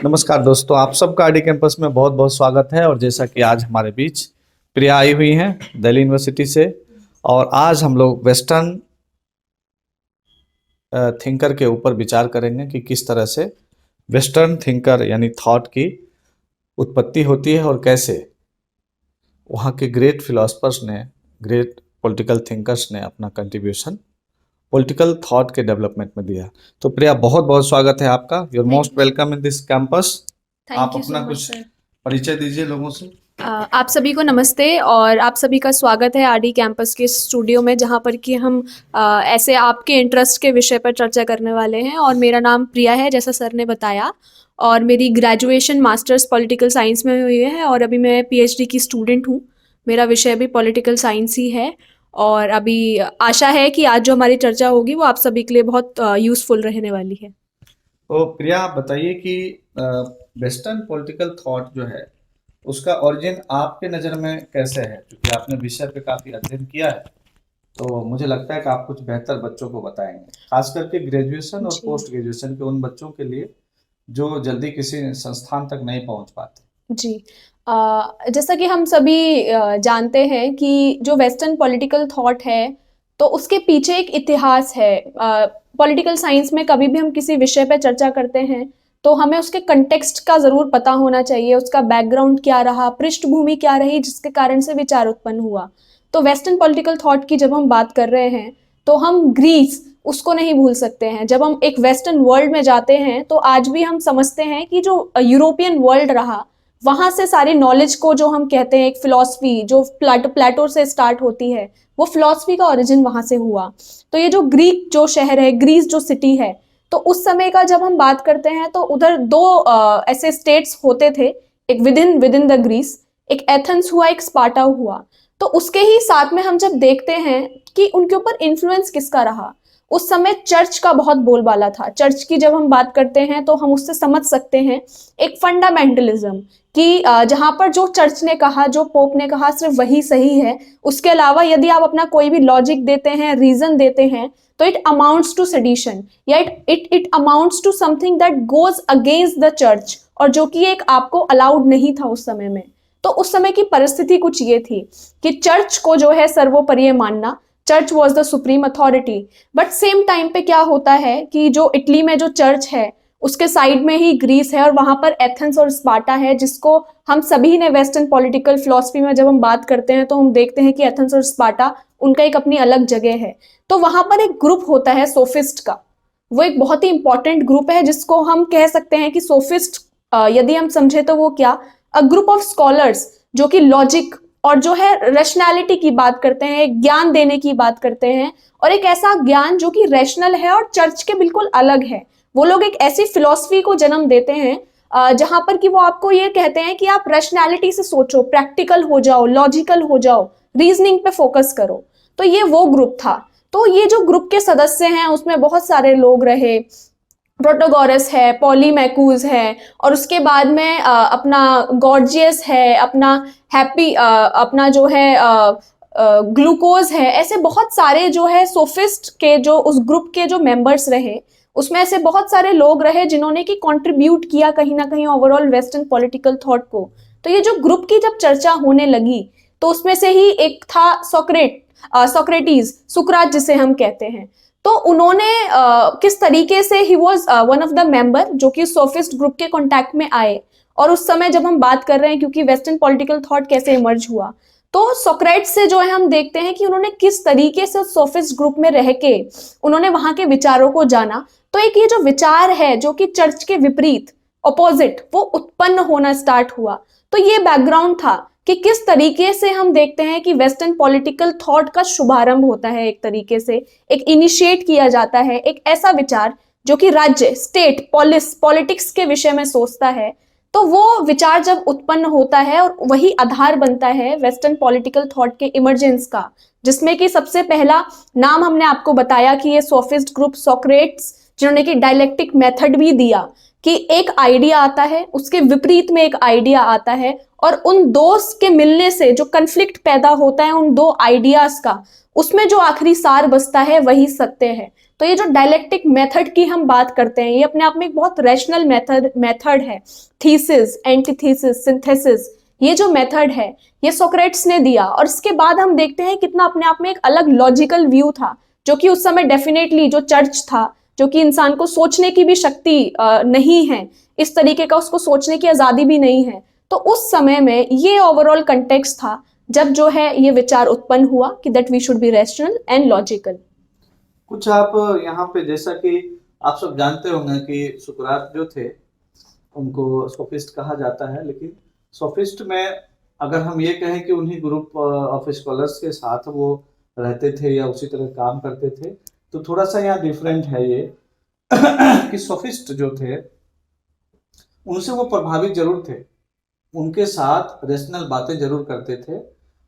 नमस्कार दोस्तों, आप सबका आरडी कैंपस में बहुत बहुत स्वागत है। और जैसा कि आज हमारे बीच प्रिया आई हुई हैं दिल्ली यूनिवर्सिटी से, और आज हम लोग वेस्टर्न थिंकर के ऊपर विचार करेंगे कि किस तरह से वेस्टर्न थिंकर यानी थॉट की उत्पत्ति होती है और कैसे वहाँ के ग्रेट फिलोसफर्स ने, ग्रेट पॉलिटिकल थिंकर्स ने अपना कंट्रीब्यूशन पॉलिटिकल थॉट के डेवलपमेंट में दिया। तो प्रिया, बहुत बहुत स्वागत है आपका। Your most welcome in this campus. आप अपना कुछ परिचय दीजिए लोगों से। आप सभी को नमस्ते और आप सभी का स्वागत है आरडी कैंपस के स्टूडियो में, जहाँ पर कि हम ऐसे आपके इंटरेस्ट के विषय पर चर्चा करने वाले हैं। और मेरा नाम प्रिया है, जैसा सर ने बताया, और मेरी ग्रेजुएशन मास्टर्स पॉलिटिकल साइंस में हुई है और अभी मैं पीएचडी की स्टूडेंट हूँ। मेरा विषय भी पॉलिटिकल साइंस ही है और अभी आशा है कि आज जो हमारी चर्चा होगी वो आप सभी के लिए बहुत यूज़फुल रहने वाली है। तो प्रिया, आप बताइए कि वेस्टर्न पॉलिटिकल थॉट जो है उसका ओरिजिन आपके नज़र में कैसे है? क्योंकि आपने विषय पे काफ़ी अध्ययन किया है, तो मुझे लगता है कि आप कुछ बेहतर बच्चों को बताएंगे, खास करके ग्रेजुएशन और पोस्ट ग्रेजुएशन के उन बच्चों के लिए जो जल्दी किसी संस्थान तक नहीं पहुंच पाते। जी, जैसा कि हम सभी जानते हैं कि जो वेस्टर्न पॉलिटिकल थॉट है तो उसके पीछे एक इतिहास है। पॉलिटिकल साइंस में कभी भी हम किसी विषय पर चर्चा करते हैं तो हमें उसके कंटेक्स्ट का ज़रूर पता होना चाहिए, उसका बैकग्राउंड क्या रहा, पृष्ठभूमि क्या रही जिसके कारण से विचार उत्पन्न हुआ। तो वेस्टर्न पॉलिटिकल थॉट की जब हम बात कर रहे हैं तो हम ग्रीस उसको नहीं भूल सकते हैं। जब हम एक वेस्टर्न वर्ल्ड में जाते हैं तो आज भी हम समझते हैं कि जो यूरोपियन वर्ल्ड रहा, वहां से सारी नॉलेज को, जो हम कहते हैं एक फिलॉसफी जो प्लेटो से स्टार्ट होती है, वो फिलॉसफी का ओरिजिन वहां से हुआ। तो ये जो ग्रीक जो शहर है, ग्रीस जो सिटी है, तो उस समय का जब हम बात करते हैं तो उधर दो ऐसे स्टेट्स होते थे, एक विद इन द ग्रीस, एक एथेंस हुआ, एक स्पार्टा हुआ। तो उसके ही साथ में हम जब देखते हैं कि उनके ऊपर इन्फ्लुएंस किसका रहा, उस समय चर्च का बहुत बोलबाला था। चर्च की जब हम बात करते हैं तो हम उससे समझ सकते हैं एक फंडामेंटलिज्म कि जहां पर जो चर्च ने कहा, जो पोप ने कहा, सिर्फ वही सही है। उसके अलावा यदि आप अपना कोई भी लॉजिक देते हैं, रीजन देते हैं, तो इट अमाउंट्स टू सेडिशन या it amounts to something that goes against the church, और जो कि एक आपको अलाउड नहीं था उस समय में। तो उस समय की परिस्थिति कुछ ये थी कि चर्च को जो है सर्वोपरि मानना, church was the supreme authority. But same time पे क्या होता है कि जो इटली में जो चर्च है उसके साइड में ही ग्रीस है और वहां पर एथेंस और स्पार्टा है, जिसको हम सभी ने वेस्टर्न पॉलिटिकल फिलॉसफी में जब हम बात करते हैं तो हम देखते हैं कि एथेंस और स्पार्टा उनका एक अपनी अलग जगह है। तो वहां पर एक ग्रुप होता है सोफिस्ट का, वो एक बहुत ही इंपॉर्टेंट ग्रुप है जिसको हम कह सकते हैं कि सोफिस्ट, यदि हम समझे तो वो क्या, अ ग्रुप ऑफ स्कॉलर्स जो कि लॉजिक और जो है रैशनैलिटी की बात करते हैं, एक ज्ञान देने की बात करते हैं, और एक ऐसा ज्ञान जो कि रैशनल है और चर्च के बिल्कुल अलग है। वो लोग एक ऐसी फिलॉसफी को जन्म देते हैं जहां पर कि वो आपको ये कहते हैं कि आप रैशनैलिटी से सोचो, प्रैक्टिकल हो जाओ, लॉजिकल हो जाओ, रीजनिंग पे फोकस करो। तो ये वो ग्रुप था। तो ये जो ग्रुप के सदस्य हैं उसमें बहुत सारे लोग रहे, प्रोटोगोरस है, पॉलीमैकूज है, और उसके बाद में अपना गॉर्जियस है, अपना हैप्पी, अपना जो है ग्लूकोज है। ऐसे बहुत सारे जो है सोफिस्ट के जो उस ग्रुप के जो मेंबर्स रहे, उसमें ऐसे बहुत सारे लोग रहे जिन्होंने कि कंट्रीब्यूट किया कहीं ना कहीं ओवरऑल वेस्टर्न पॉलिटिकल थॉट को। तो ये जो ग्रुप की जब चर्चा होने लगी तो उसमें से ही एक था सोक्रेटिस, सुकरात जिसे हम कहते हैं। तो उन्होंने किस तरीके से, he was one of the member जो कि सोफिस्ट ग्रुप के कॉन्टैक्ट में आए। और उस समय जब हम बात कर रहे हैं क्योंकि वेस्टर्न पॉलिटिकल थॉट कैसे इमर्ज हुआ, तो सोक्रेट्स से जो है हम देखते हैं कि उन्होंने किस तरीके से सोफिस्ट ग्रुप में रह के उन्होंने वहां के विचारों को जाना। तो एक ये जो विचार है जो कि चर्च के विपरीत, ऑपोजिट, वो उत्पन्न होना स्टार्ट हुआ। तो ये बैकग्राउंड था कि किस तरीके से हम देखते हैं कि वेस्टर्न पॉलिटिकल थॉट का शुभारंभ होता है, एक तरीके से एक इनिशिएट किया जाता है एक ऐसा विचार जो कि राज्य, स्टेट, पॉलिटिक्स के विषय में सोचता है। तो वो विचार जब उत्पन्न होता है और वही आधार बनता है वेस्टर्न पॉलिटिकल थॉट के इमरजेंस का, जिसमें कि सबसे पहला नाम हमने आपको बताया कि ये सोफिस्ट ग्रुप सोक्रेट्स, जिन्होंने कि डायलेक्टिक मेथड भी दिया कि एक आइडिया आता है, उसके विपरीत में एक आइडिया आता है, और उन दो के मिलने से जो कन्फ्लिक्ट पैदा होता है उन दो आइडियाज का, उसमें जो आखिरी सार बचता है वही सत्य है। तो ये जो डायलेक्टिक मेथड की हम बात करते हैं, ये अपने आप में एक बहुत रैशनल मेथड है। थीसिस, एंटीथीसिस, सिंथेसिस, ये जो मेथड है ये सोक्रेट्स ने दिया, और इसके बाद हम देखते हैं कितना अपने आप में एक अलग लॉजिकल व्यू था, जो कि उस समय डेफिनेटली जो चर्च था, जो कि इंसान को सोचने की भी शक्ति नहीं है, इस तरीके का उसको सोचने की आज़ादी भी नहीं है, तो उस समय में ये ओवरऑल कंटेक्स्ट था जब जो है ये विचार उत्पन्न हुआ कि that we should be rational and logical. कुछ आप यहाँ पे, जैसा कि आप सब जानते होंगे कि सुकरात जो थे उनको सोफिस्ट कहा जाता है, लेकिन सोफिस्ट में अगर हम ये कहें कि उन्हीं ग्रुप ऑफ स्कॉलर्स के साथ वो रहते थे या उसी तरह काम करते थे, तो थोड़ा सा यहाँ डिफरेंट है ये कि सोफिस्ट जो थे उनसे वो प्रभावित जरूर थे, उनके साथ रेशनल बातें जरूर करते थे,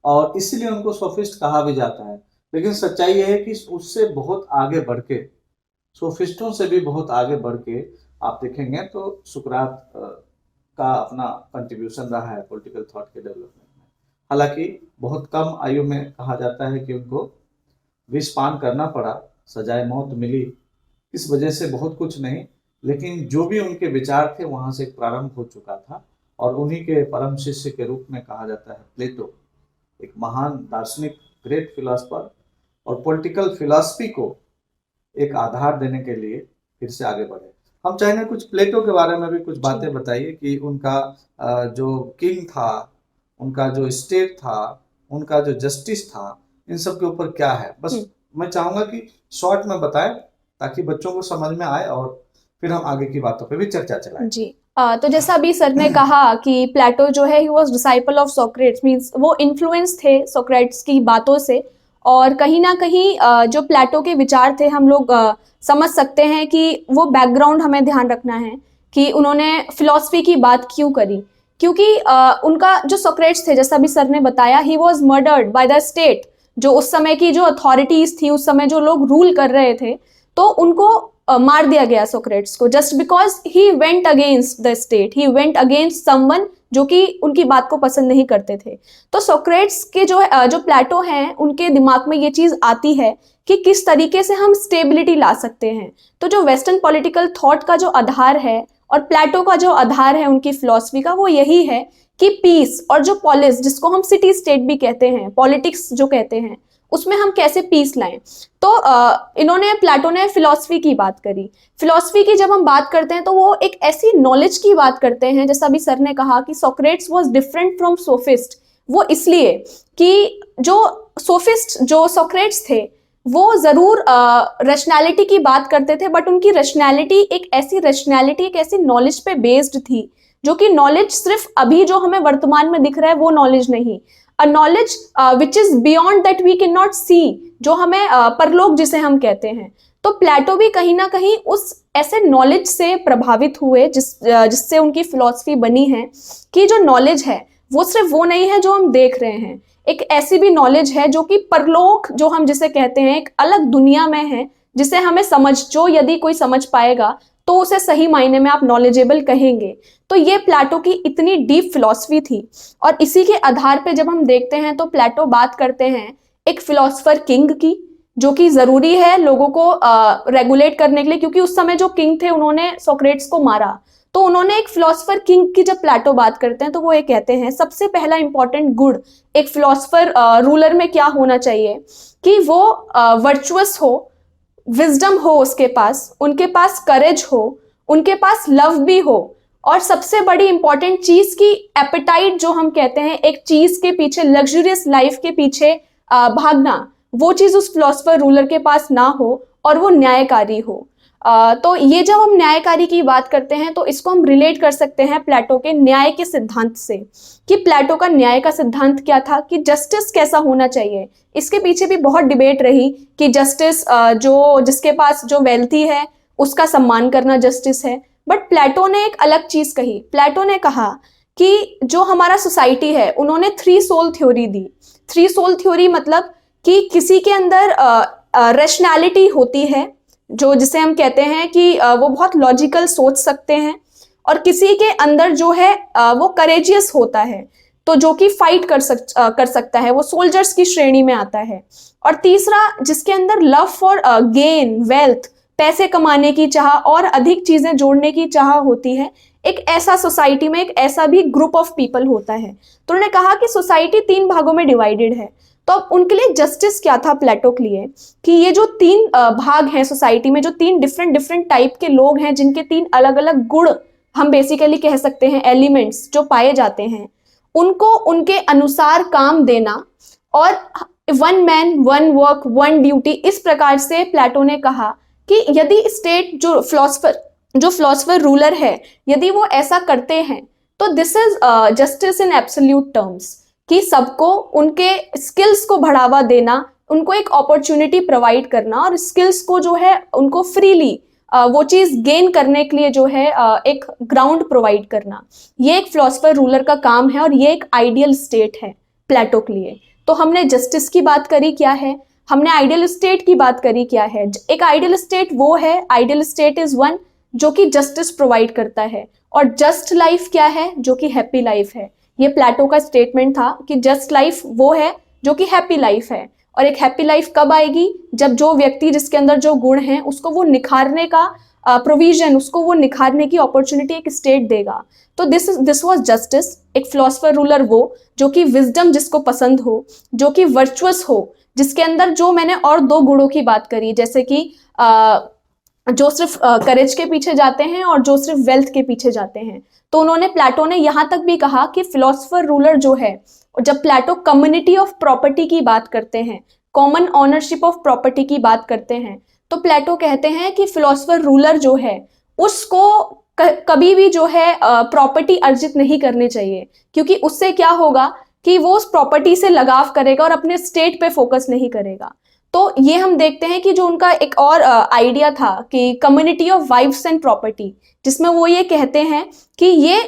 और इसीलिए उनको सोफिस्ट कहा भी जाता है। लेकिन सच्चाई यह है कि उससे बहुत आगे बढ़ के, सोफिस्टों से भी बहुत आगे बढ़ के आप देखेंगे तो सुकरात का अपना कंट्रीब्यूशन रहा है पॉलिटिकल थॉट के डेवलपमेंट में। हालांकि बहुत कम आयु में कहा जाता है कि उनको विषपान करना पड़ा, सजाए मौत मिली, इस वजह से बहुत कुछ नहीं, लेकिन जो भी उनके विचार थे वहाँ से एक प्रारंभ हो चुका था। और उन्हीं के परम शिष्य के रूप में कहा जाता है प्लेटो, एक महान दार्शनिक, ग्रेट फिलोसफर, और पॉलिटिकल फिलॉसफी को एक आधार देने के लिए फिर से आगे बढ़े। हम चाहेंगे कुछ प्लेटो के बारे में भी कुछ बातें बताइए कि उनका जो किंग था, उनका जो स्टेट था, उनका जो जस्टिस था, इन सब के ऊपर क्या है। बस मैं चाहूंगा कि शॉर्ट में बताएं ताकि बच्चों को समझ में आए, और फिर हम आगे की बातों पे भी चर्चा चलाएं। जी, तो जैसा अभी सर ने कहा कि प्लेटो जो है he was disciple of Socrates, means वो इन्फ्लुएंस थे सोक्रेट्स की बातों से, और कहीं ना कहीं जो प्लेटो के विचार थे हम लोग समझ सकते हैं कि वो बैकग्राउंड हमें ध्यान रखना है कि उन्होंने फिलॉसफी की बात क्यों करी। क्योंकि उनका जो सोक्रेट्स थे, जैसा अभी सर ने बताया, he was murdered by the state. जो उस समय की जो अथॉरिटीज थी, उस समय जो लोग रूल कर रहे थे, तो उनको मार दिया गया सोक्रेट्स को, just because he went against the state, he went against someone जो कि उनकी बात को पसंद नहीं करते थे। तो सोक्रेट्स के जो प्लेटो हैं, उनके दिमाग में ये चीज आती है कि किस तरीके से हम स्टेबिलिटी ला सकते हैं। तो जो वेस्टर्न पॉलिटिकल थॉट का जो आधार है और प्लेटो का जो आधार है उनकी फिलॉसफी का, वो यही है कि पीस और जो पॉलिस, जिसको हम सिटी स्टेट भी कहते हैं, पॉलिटिक्स जो कहते हैं, उसमें हम कैसे पीस लाएं। तो प्लेटो ने फिलॉसफी की बात करी। फिलॉसफी की जब हम बात करते हैं तो वो एक ऐसी नॉलेज की बात करते हैं, जैसा अभी सर ने कहा कि Socrates was different from sophist. वो इसलिए कि जो सोफिस्ट, जो सोक्रेट्स थे, वो जरूर रैशनैलिटी की बात करते थे, बट उनकी रैशनैलिटी एक ऐसी नॉलेज पे बेस्ड थी, जो कि नॉलेज सिर्फ अभी जो हमें वर्तमान में दिख रहा है वो नॉलेज नहीं, a knowledge which is beyond that we can not see, जो हमें परलोक जिसे हम कहते हैं। तो प्लेटो भी कहीं ना कहीं उस ऐसे नॉलेज से प्रभावित हुए जिससे उनकी फिलॉसफी बनी है कि जो नॉलेज है वो सिर्फ वो नहीं है जो हम देख रहे हैं, एक ऐसी भी नॉलेज है जो कि परलोक, जो हम जिसे कहते हैं, एक अलग दुनिया में है, जिसे हमें जो यदि कोई समझ पाएगा तो उसे सही मायने में आप नॉलेजेबल कहेंगे। तो ये प्लेटो की इतनी डीप फिलॉसफी थी, और इसी के आधार पे जब हम देखते हैं तो प्लेटो बात करते हैं एक फिलॉसफर किंग की, जो कि जरूरी है लोगों को रेगुलेट करने के लिए, क्योंकि उस समय जो किंग थे उन्होंने सोक्रेट्स को मारा। तो उन्होंने एक फिलॉसफर किंग की जब प्लेटो बात करते हैं तो वो ये कहते हैं सबसे पहला इंपॉर्टेंट गुण एक फिलॉसफर रूलर में क्या होना चाहिए कि वो वर्चुअस हो, विजडम हो उसके पास, उनके पास करेज हो, उनके पास लव भी हो, और सबसे बड़ी इंपॉर्टेंट चीज की एपेटाइट, जो हम कहते हैं एक चीज के पीछे, लग्जरियस लाइफ के पीछे भागना, वो चीज उस फिलॉसफर रूलर के पास ना हो, और वो न्यायकारी हो। तो ये जब हम न्यायकारी की बात करते हैं तो इसको हम रिलेट कर सकते हैं प्लेटो के न्याय के सिद्धांत से, कि प्लेटो का न्याय का सिद्धांत क्या था, कि जस्टिस कैसा होना चाहिए। इसके पीछे भी बहुत डिबेट रही कि जस्टिस जो जिसके पास जो वेल्थी है उसका सम्मान करना जस्टिस है, बट प्लेटो ने एक अलग चीज कही। प्लेटो ने कहा कि जो हमारा सोसाइटी है, उन्होंने 3 सोल थ्योरी दी। 3 सोल थ्योरी मतलब कि किसी के अंदर रैशनैलिटी होती है, जो जिसे हम कहते हैं कि वो बहुत लॉजिकल सोच सकते हैं, और किसी के अंदर जो है वो करेजियस होता है, तो जो कि फाइट कर सकता है, वो सोल्जर्स की श्रेणी में आता है। और तीसरा, जिसके अंदर लव फॉर गेन, वेल्थ, पैसे कमाने की चाह और अधिक चीजें जोड़ने की चाह होती है, एक ऐसा सोसाइटी में एक ऐसा भी ग्रुप ऑफ पीपल होता है। तो उन्होंने कहा कि सोसाइटी 3 भागों में डिवाइडेड है। तो अब उनके लिए जस्टिस क्या था प्लेटो के लिए, कि ये जो 3 भाग हैं सोसाइटी में, जो 3 डिफरेंट टाइप के लोग हैं, जिनके 3 अलग अलग गुण हम बेसिकली कह सकते हैं, एलिमेंट्स जो पाए जाते हैं, उनको उनके अनुसार काम देना और 1 मैन 1 वर्क 1 ड्यूटी, इस प्रकार से प्लेटो ने कहा कि यदि स्टेट जो फिलोसफर रूलर है, यदि वो ऐसा करते हैं तो this is justice in absolute terms, कि सबको उनके स्किल्स को बढ़ावा देना, उनको एक अपॉर्चुनिटी प्रोवाइड करना और स्किल्स को जो है उनको फ्रीली वो चीज गेन करने के लिए जो है एक ग्राउंड प्रोवाइड करना, ये एक फिलोसफर रूलर का काम है और ये एक आइडियल स्टेट है प्लेटो के लिए। तो हमने जस्टिस की बात करी क्या है, हमने आइडियल स्टेट की बात करी क्या है। एक आइडियल स्टेट वो है, आइडियल स्टेट इज वन जो कि जस्टिस प्रोवाइड करता है, और जस्ट लाइफ क्या है, जो कि हैप्पी लाइफ है। ये प्लेटो का स्टेटमेंट था कि जस्ट लाइफ वो है जो कि हैप्पी लाइफ है। और एक हैप्पी लाइफ कब आएगी, जब जो व्यक्ति जिसके अंदर जो गुण हैं उसको वो निखारने का प्रोविजन, उसको वो निखारने की अपॉर्चुनिटी एक स्टेट देगा। तो दिस वाज जस्टिस, एक फिलोसफर रूलर वो जो कि विजडम जिसको पसंद हो, जो कि वर्चुअस हो, जिसके अंदर जो मैंने और 2 गुणों की बात करी, जैसे कि जो सिर्फ करेज के पीछे जाते हैं और जो सिर्फ वेल्थ के पीछे जाते हैं। तो उन्होंने, प्लेटो ने यहाँ तक भी कहा कि फिलोसफर रूलर जो है, जब प्लेटो कम्युनिटी ऑफ प्रॉपर्टी की बात करते हैं, कॉमन ऑनरशिप ऑफ प्रॉपर्टी की बात करते हैं, तो प्लेटो कहते हैं कि फिलोसफर रूलर जो है उसको कभी भी जो है प्रॉपर्टी अर्जित नहीं करनी चाहिए, क्योंकि उससे क्या होगा कि वो उस प्रॉपर्टी से लगाव करेगा और अपने स्टेट पे फोकस नहीं करेगा। तो ये हम देखते हैं कि जो उनका एक और आइडिया था कि community of wives and property, जिसमें वो ये कहते हैं कि ये